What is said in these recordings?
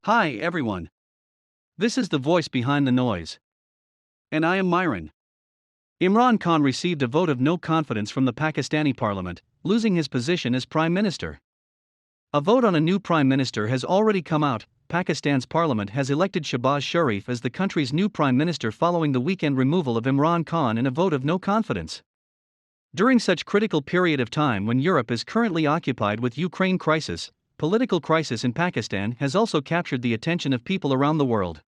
Hi everyone. This is the voice behind the noise. And I am Myron. Imran Khan received a vote of no confidence from the Pakistani parliament, losing his position as prime minister. A vote on a new prime minister has already come out. Pakistan's parliament has elected Shehbaz Sharif as the country's new prime minister following the weekend removal of Imran Khan in a vote of no confidence. During such critical period of time when Europe is currently occupied with Ukraine crisis, political crisis in Pakistan has also captured the attention of people around the world.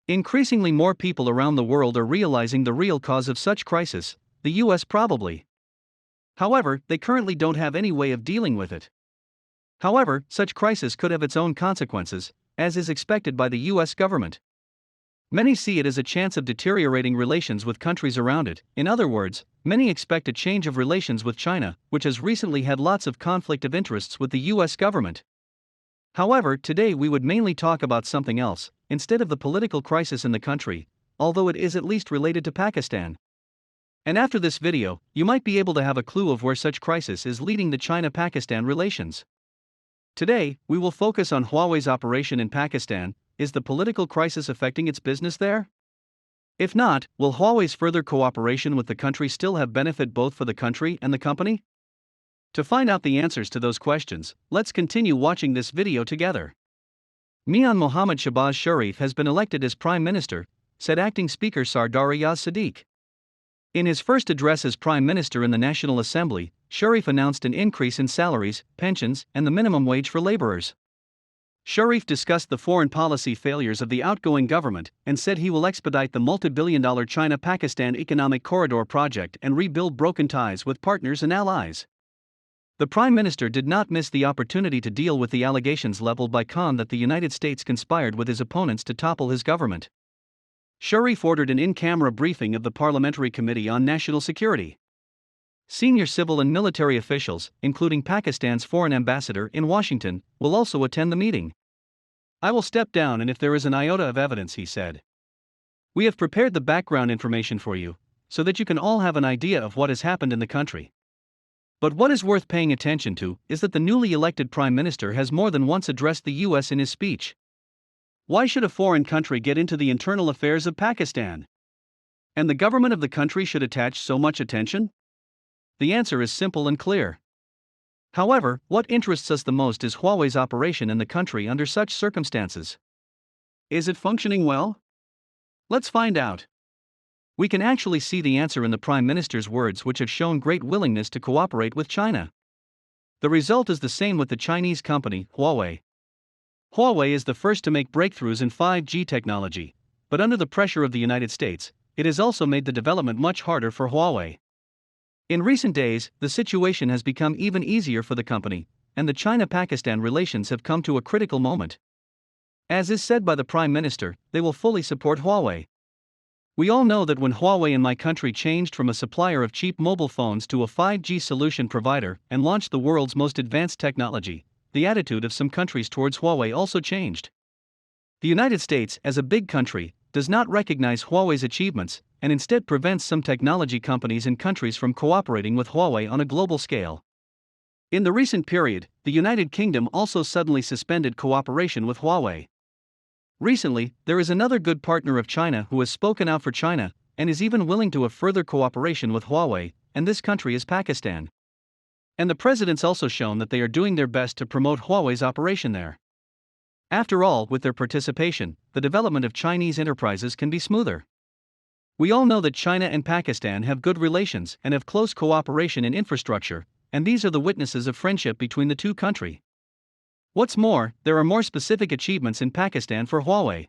Increasingly more people around the world are realizing the real cause of such crisis, the US probably. However, they currently don't have any way of dealing with it. However, such crisis could have its own consequences, as is expected by the US government. Many see it as a chance of deteriorating relations with countries around it. In other words, many expect a change of relations with China, which has recently had lots of conflict of interests with the US government. However, today we would mainly talk about something else, instead of the political crisis in the country, although it is at least related to Pakistan. And after this video, you might be able to have a clue of where such crisis is leading the China-Pakistan relations. Today, we will focus on Huawei's operation in Pakistan. Is the political crisis affecting its business there? If not, will Huawei's further cooperation with the country still have benefit both for the country and the company? To find out the answers to those questions, let's continue watching this video together. Mian Mohammed Shehbaz Sharif has been elected as Prime Minister, said Acting Speaker Sardar Ayaz Siddique. In his first address as Prime Minister in the National Assembly, Sharif announced an increase in salaries, pensions, and the minimum wage for laborers. Sharif discussed the foreign policy failures of the outgoing government and said he will expedite the multi-billion-dollar China-Pakistan Economic Corridor project and rebuild broken ties with partners and allies. The Prime Minister did not miss the opportunity to deal with the allegations leveled by Khan that the United States conspired with his opponents to topple his government. Sharif ordered an in-camera briefing of the Parliamentary Committee on National Security. Senior civil and military officials, including Pakistan's foreign ambassador in Washington, will also attend the meeting. I will step down and if there is an iota of evidence, he said. We have prepared the background information for you, so that you can all have an idea of what has happened in the country. But what is worth paying attention to is that the newly elected Prime Minister has more than once addressed the US in his speech. Why should a foreign country get into the internal affairs of Pakistan? And the government of the country should attach so much attention? The answer is simple and clear. However, what interests us the most is Huawei's operation in the country under such circumstances. Is it functioning well? Let's find out. We can actually see the answer in the Prime Minister's words, which have shown great willingness to cooperate with China. The result is the same with the Chinese company, Huawei. Huawei is the first to make breakthroughs in 5G technology, but under the pressure of the United States, it has also made the development much harder for Huawei. In recent days, the situation has become even easier for the company, and the China-Pakistan relations have come to a critical moment. As is said by the Prime Minister, they will fully support Huawei. We all know that when Huawei in my country changed from a supplier of cheap mobile phones to a 5G solution provider and launched the world's most advanced technology, the attitude of some countries towards Huawei also changed. The United States, as a big country, does not recognize Huawei's achievements and instead prevents some technology companies and countries from cooperating with Huawei on a global scale. In the recent period, the United Kingdom also suddenly suspended cooperation with Huawei. Recently, there is another good partner of China who has spoken out for China and is even willing to have further cooperation with Huawei, and this country is Pakistan. And the president's also shown that they are doing their best to promote Huawei's operation there. After all, with their participation, the development of Chinese enterprises can be smoother. We all know that China and Pakistan have good relations and have close cooperation in infrastructure, and these are the witnesses of friendship between the two countries. What's more, there are more specific achievements in Pakistan for Huawei.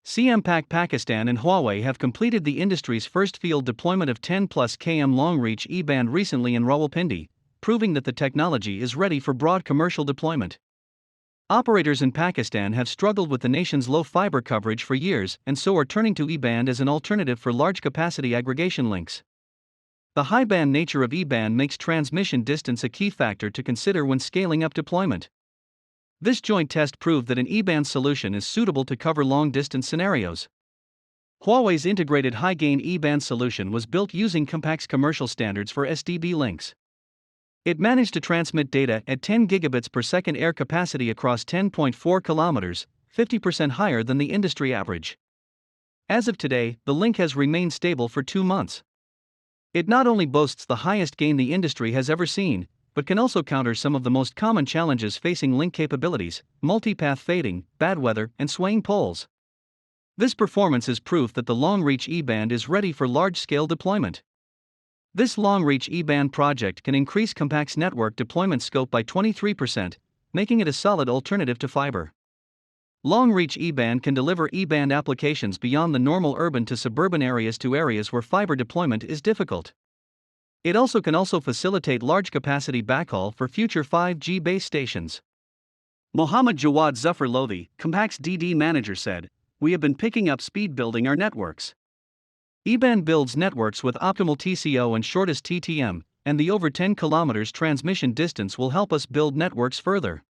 CMPAC Pakistan and Huawei have completed the industry's first field deployment of 10+ km long-reach E-band recently in Rawalpindi, proving that the technology is ready for broad commercial deployment. Operators in Pakistan have struggled with the nation's low fiber coverage for years and so are turning to E-band as an alternative for large-capacity aggregation links. The high-band nature of E-band makes transmission distance a key factor to consider when scaling up deployment. This joint test proved that an E-band solution is suitable to cover long-distance scenarios. Huawei's integrated high-gain E-band solution was built using Compact's commercial standards for SDB links. It managed to transmit data at 10 gigabits per second air capacity across 10.4 kilometers, 50% higher than the industry average. As of today, the link has remained stable for 2 months. It not only boasts the highest gain the industry has ever seen, but can also counter some of the most common challenges facing link capabilities: multipath fading, bad weather, and swaying poles. This performance is proof that the long-reach E-band is ready for large-scale deployment. This long-reach E-band project can increase Compact's network deployment scope by 23%, making it a solid alternative to fiber. Long-reach E-band can deliver E-band applications beyond the normal urban to suburban areas to areas where fiber deployment is difficult. It can also facilitate large-capacity backhaul for future 5G base stations. Mohammad Jawad Zafar Lodhi, Compact's DD manager, said, "We have been picking up speed building our networks. E-band builds networks with optimal TCO and shortest TTM, and the over 10 km transmission distance will help us build networks further."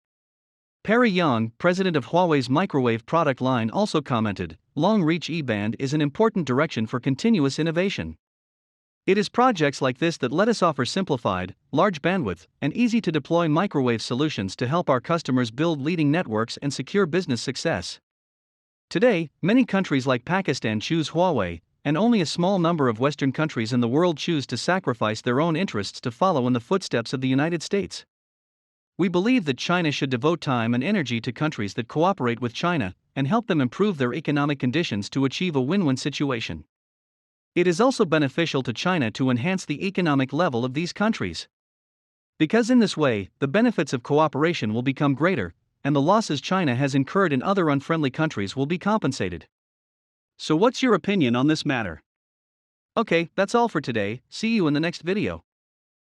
Perry Yang, president of Huawei's microwave product line, also commented, "Long-reach E-band is an important direction for continuous innovation. It is projects like this that let us offer simplified, large bandwidth, and easy-to-deploy microwave solutions to help our customers build leading networks and secure business success." Today, many countries like Pakistan choose Huawei, and only a small number of Western countries in the world choose to sacrifice their own interests to follow in the footsteps of the United States. We believe that China should devote time and energy to countries that cooperate with China and help them improve their economic conditions to achieve a win-win situation. It is also beneficial to China to enhance the economic level of these countries. Because in this way, the benefits of cooperation will become greater, and the losses China has incurred in other unfriendly countries will be compensated. So what's your opinion on this matter? Okay, that's all for today. See you in the next video.